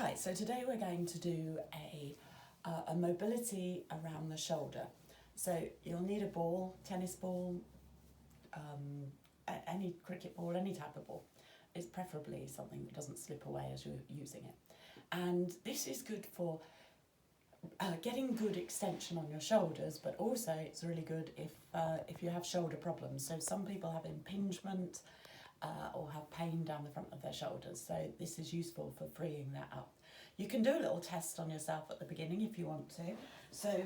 Hi, so today we're going to do a mobility around the shoulder. So you'll need a ball, tennis ball, any cricket ball, any type of ball. It's preferably something that doesn't slip away as you're using it. And this is good for getting good extension on your shoulders, but also it's really good if you have shoulder problems. So some people have impingement or have pain down the front of their shoulders. So this is useful for freeing that up. You can do a little test on yourself at the beginning if you want to. So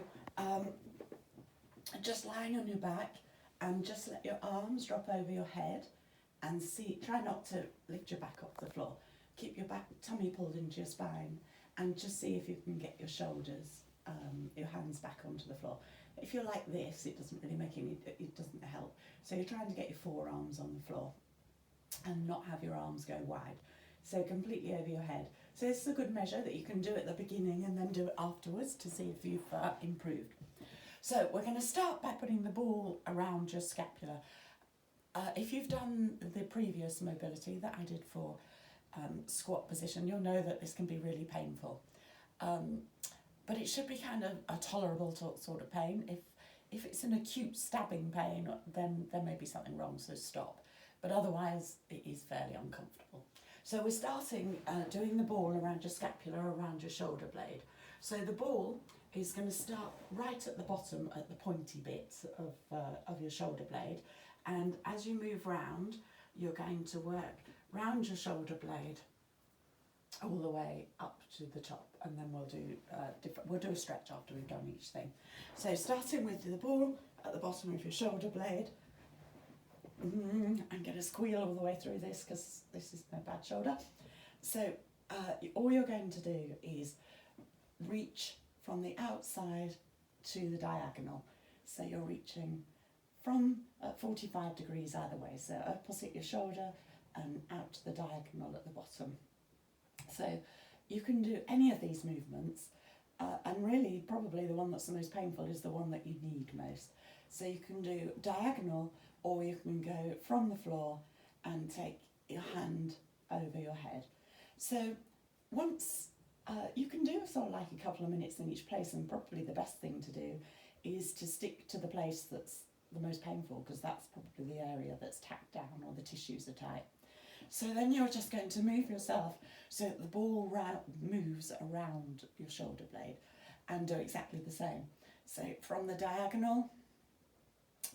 just lying on your back and just let your arms drop over your head and try not to lift your back off the floor. Keep your tummy pulled into your spine and just see if you can get your shoulders, your hands back onto the floor. If you're like this, it doesn't really it doesn't help. So you're trying to get your forearms on the floor and not have your arms go wide. So completely over your head. So this is a good measure that you can do at the beginning and then do it afterwards to see if you've improved. So we're going to start by putting the ball around your scapula. If you've done the previous mobility that I did for squat position, you'll know that this can be really painful. But it should be kind of a tolerable sort of pain. If it's an acute stabbing pain, then there may be something wrong, so stop. But otherwise, it is fairly uncomfortable. So we're starting doing the ball around your scapula, around your shoulder blade. So the ball is going to start right at the bottom, at the pointy bits of your shoulder blade. And as you move round, you're going to work round your shoulder blade all the way up to the top, and then we'll do a stretch after we've done each thing. So starting with the ball at the bottom of your shoulder blade. I'm going to squeal all the way through this because this is my bad shoulder. So all you're going to do is reach from the outside to the diagonal. So you're reaching from 45 degrees either way. So opposite your shoulder and out to the diagonal at the bottom. So you can do any of these movements, and really probably the one that's the most painful is the one that you need most. So you can do diagonal, or you can go from the floor and take your hand over your head. So once you can do sort of like a couple of minutes in each place, and probably the best thing to do is to stick to the place that's the most painful, because that's probably the area that's tacked down or the tissues are tight. So then you're just going to move yourself so that the ball moves around your shoulder blade, and do exactly the same. So from the diagonal,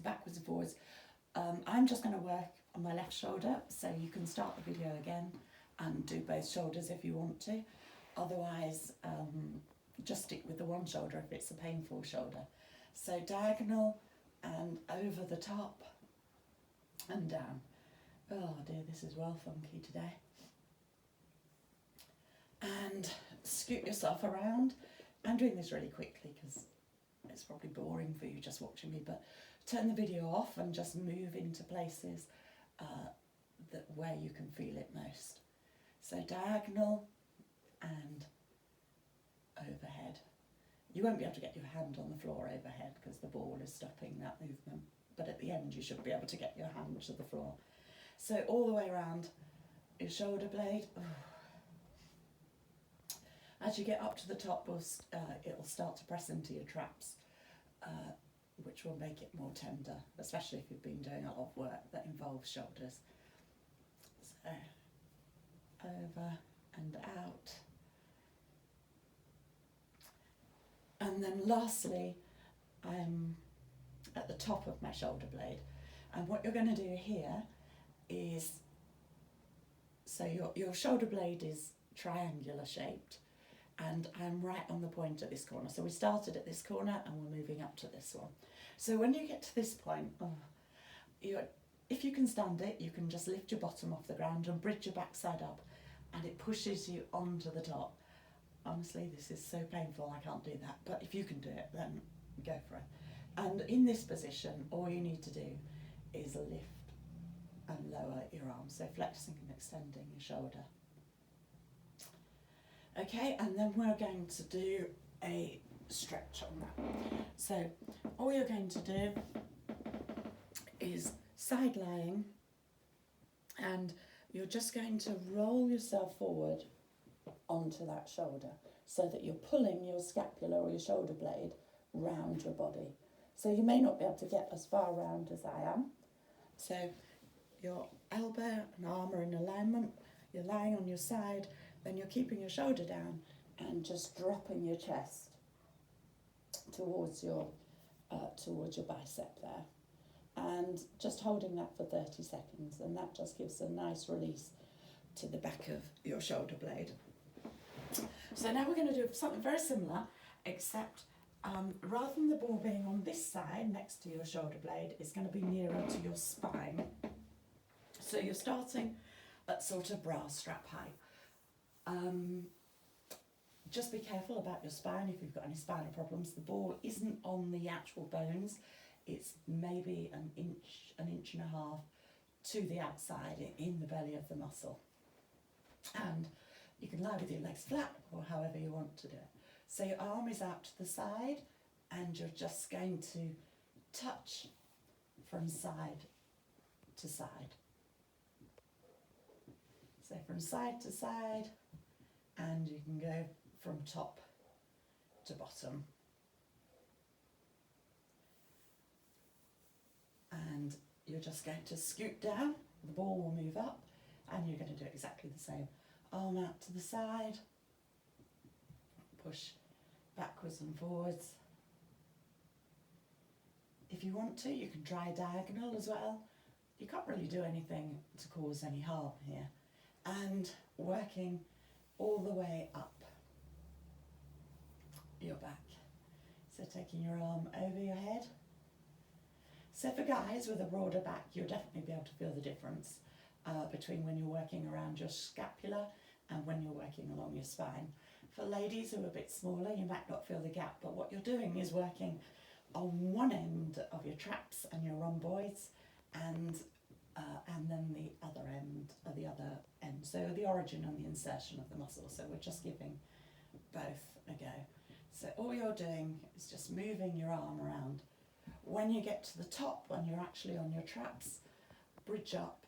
backwards and forwards. I'm just going to work on my left shoulder, so you can start the video again and do both shoulders if you want to. Otherwise, just stick with the one shoulder if it's a painful shoulder. So diagonal and over the top and down. Oh dear, this is well funky today. And scoot yourself around. I'm doing this really quickly because it's probably boring for you just watching me, but turn the video off and just move into places where you can feel it most. So diagonal and overhead. You won't be able to get your hand on the floor overhead because the ball is stopping that movement, but at the end you should be able to get your hand to the floor. So all the way around your shoulder blade. As you get up to the top, it'll start to press into your traps, which will make it more tender, especially if you've been doing a lot of work that involves shoulders. So over and out. And then lastly, I'm at the top of my shoulder blade. And what you're going to do here is, so your shoulder blade is triangular shaped, and I'm right on the point at this corner. So we started at this corner and we're moving up to this one. So when you get to this point, if you can stand it, you can just lift your bottom off the ground and bridge your backside up, and it pushes you onto the top. Honestly, this is so painful, I can't do that. But if you can do it, then go for it. And in this position, all you need to do is lift and lower your arms. So flexing and extending your shoulder. Okay, and then we're going to do a stretch on that. So all you're going to do is side lying, and you're just going to roll yourself forward onto onto that shoulder so that you're pulling your scapula or your shoulder blade round your body. So you may not be able to get as far round as I am. So your elbow and arm are in alignment, you're lying on your side, then you're keeping your shoulder down and just dropping your chest towards your bicep there. And just holding that for 30 seconds, and that just gives a nice release to the back of your shoulder blade. So now we're going to do something very similar, except rather than the ball being on this side next to your shoulder blade, it's going to be nearer to your spine. So you're starting at sort of bra strap height. Just be careful about your spine if you've got any spinal problems. The ball isn't on the actual bones, it's maybe an inch and a half to the outside in the belly of the muscle. And you can lie with your legs flat or however you want to do it. So your arm is out to the side and you're just going to touch from side to side. So from side to side, and you can go from top to bottom. And you're just going to scoot down, the ball will move up, and you're going to do exactly the same. Arm out to the side, push backwards and forwards. If you want to, you can try diagonal as well. You can't really do anything to cause any harm here. And working all the way up your back. So taking your arm over your head. So for guys with a broader back, you'll definitely be able to feel the difference between when you're working around your scapula and when you're working along your spine. For ladies who are a bit smaller, you might not feel the gap, but what you're doing is working on one end of your traps and your rhomboids, and then the other end, so the origin and the insertion of the muscle. So we're just giving both a go. So all you're doing is just moving your arm around. When you get to the top, when you're actually on your traps, bridge up,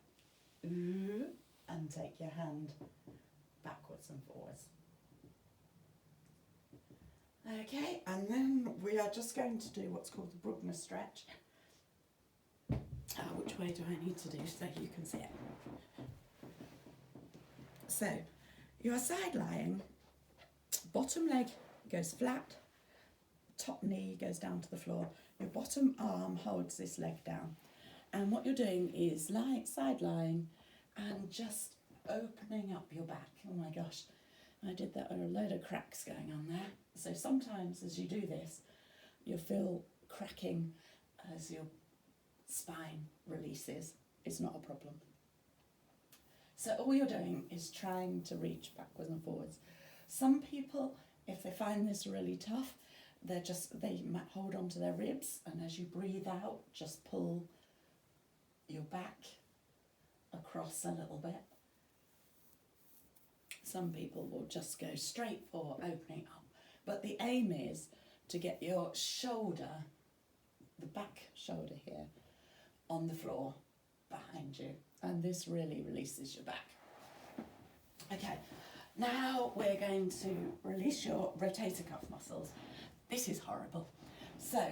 and take your hand backwards and forwards. Okay, and then we are just going to do what's called the Brugner stretch. Which way do I need to do so you can see it? So, you are side lying, bottom leg goes flat, top knee goes down to the floor, your bottom arm holds this leg down. And what you're doing is side lying and just opening up your back. Oh my gosh, I did that with a load of cracks going on there. So sometimes as you do this, you'll feel cracking as your spine releases. It's not a problem. So all you're doing is trying to reach backwards and forwards. Some people, if they find this really tough, they might hold on to their ribs, and as you breathe out, just pull your back across a little bit. Some people will just go straight for opening up. But the aim is to get your shoulder, the back shoulder here, on the floor behind you. And this really releases your back. Okay, now we're going to release your rotator cuff muscles. This is horrible. So,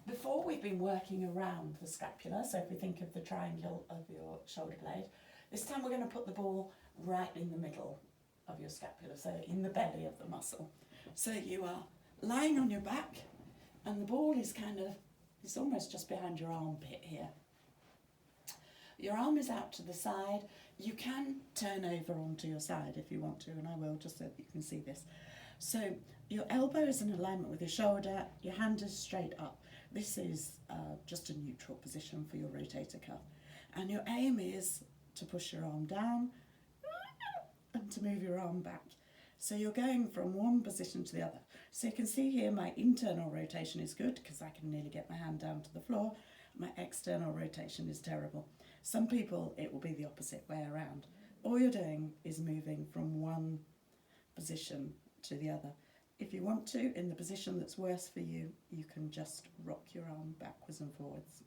before we've been working around the scapula, so if we think of the triangle of your shoulder blade, this time we're going to put the ball right in the middle of your scapula, so in the belly of the muscle. So you are lying on your back, and the ball is it's almost just behind your armpit here. Your arm is out to the side. You can turn over onto your side if you want to, and I will, just so that you can see this. So your elbow is in alignment with your shoulder, your hand is straight up. This is just a neutral position for your rotator cuff. And your aim is to push your arm down and to move your arm back. So you're going from one position to the other. So you can see here my internal rotation is good because I can nearly get my hand down to the floor. My external rotation is terrible. Some people, it will be the opposite way around. All you're doing is moving from one position to the other. If you want to, in the position that's worse for you, you can just rock your arm backwards and forwards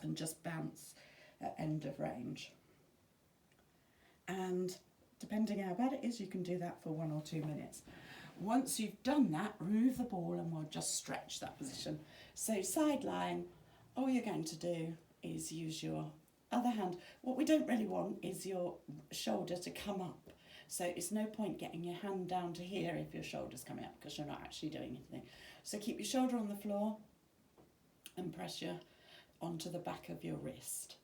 and just bounce at end of range. And Depending how bad it is, you can do that for 1 or 2 minutes. Once you've done that, remove the ball and we'll just stretch that position. So side lying, all you're going to do is use your other hand. What we don't really want is your shoulder to come up. So it's no point getting your hand down to here if your shoulder's coming up, because you're not actually doing anything. So keep your shoulder on the floor and press your onto the back of your wrist.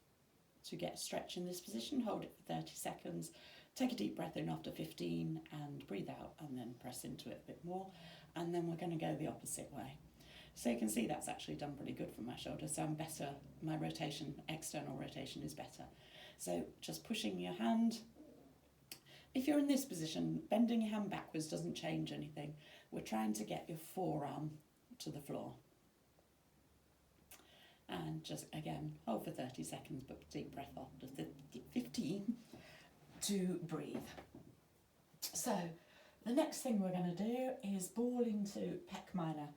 To get a stretch in this position, hold it for 30 seconds. Take a deep breath in after 15 and breathe out, and then press into it a bit more. And then we're going to go the opposite way. So you can see that's actually done pretty good for my shoulder. So I'm better, my rotation, external rotation is better. So just pushing your hand. If you're in this position, bending your hand backwards doesn't change anything. We're trying to get your forearm to the floor. And just, again, hold for 30 seconds, but deep breath after 15 to breathe. So the next thing we're going to do is ball into pec minor.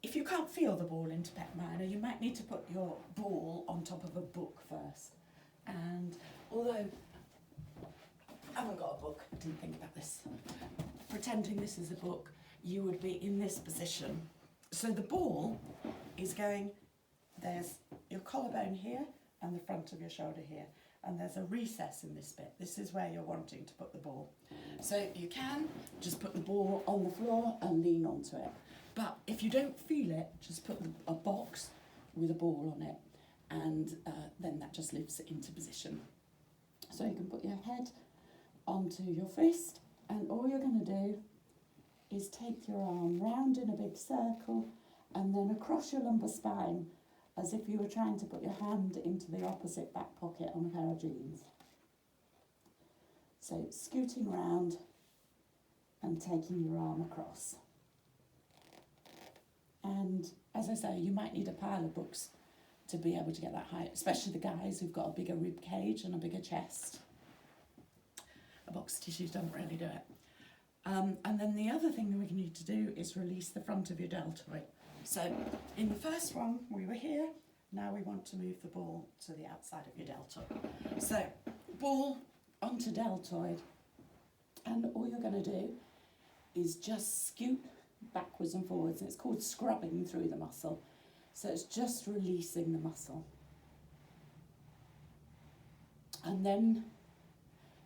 If you can't feel the ball into pec minor, you might need to put your ball on top of a book first. And although I haven't got a book, I didn't think about this, pretending this is a book, you would be in this position. So the ball is going, there's your collarbone here and the front of your shoulder here, and there's a recess in this bit. This is where you're wanting to put the ball. So you can just put the ball on the floor and lean onto it. But if you don't feel it, just put a box with a ball on it, and then that just lifts it into position. So you can put your head onto your fist, and all you're going to do is take your arm round in a big circle and then across your lumbar spine as if you were trying to put your hand into the opposite back pocket on a pair of jeans. So scooting round and taking your arm across. And as I say, you might need a pile of books to be able to get that height, especially the guys who've got a bigger rib cage and a bigger chest. A box of tissues don't really do it. And then the other thing that we need to do is release the front of your deltoid. So in the first one, we were here. Now we want to move the ball to the outside of your deltoid. So ball onto deltoid, and all you're going to do is just scoot backwards and forwards, and it's called scrubbing through the muscle. So it's just releasing the muscle. And then,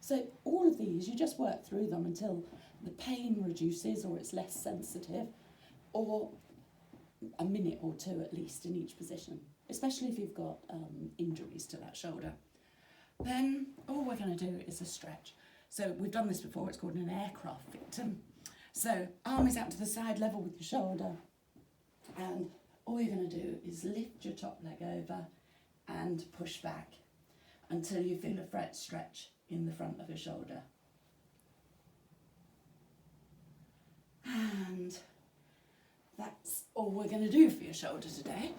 so all of these, you just work through them until the pain reduces or it's less sensitive, or a minute or two at least in each position, especially if you've got injuries to that shoulder. Then all we're going to do is a stretch. So we've done this before, it's called an aircraft victim. So arm is out to the side level with your shoulder, and all you're going to do is lift your top leg over and push back until you feel a fret stretch in the front of your shoulder. And that's all we're going to do for your shoulder today.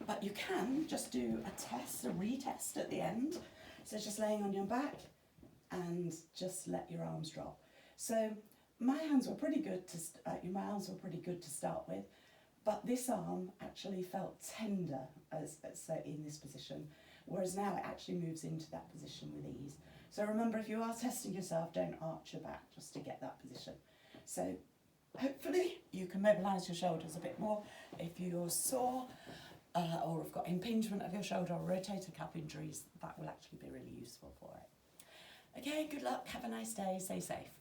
But you can just do a test, a retest at the end. So just laying on your back and just let your arms drop. So my arms were pretty good to start with, but this arm actually felt tender as in this position, whereas now it actually moves into that position with ease. So remember, if you are testing yourself, don't arch your back just to get that position. So hopefully you can mobilise your shoulders a bit more. If you're sore or have got impingement of your shoulder or rotator cuff injuries, that will actually be really useful for it. Okay, good luck, have a nice day, stay safe.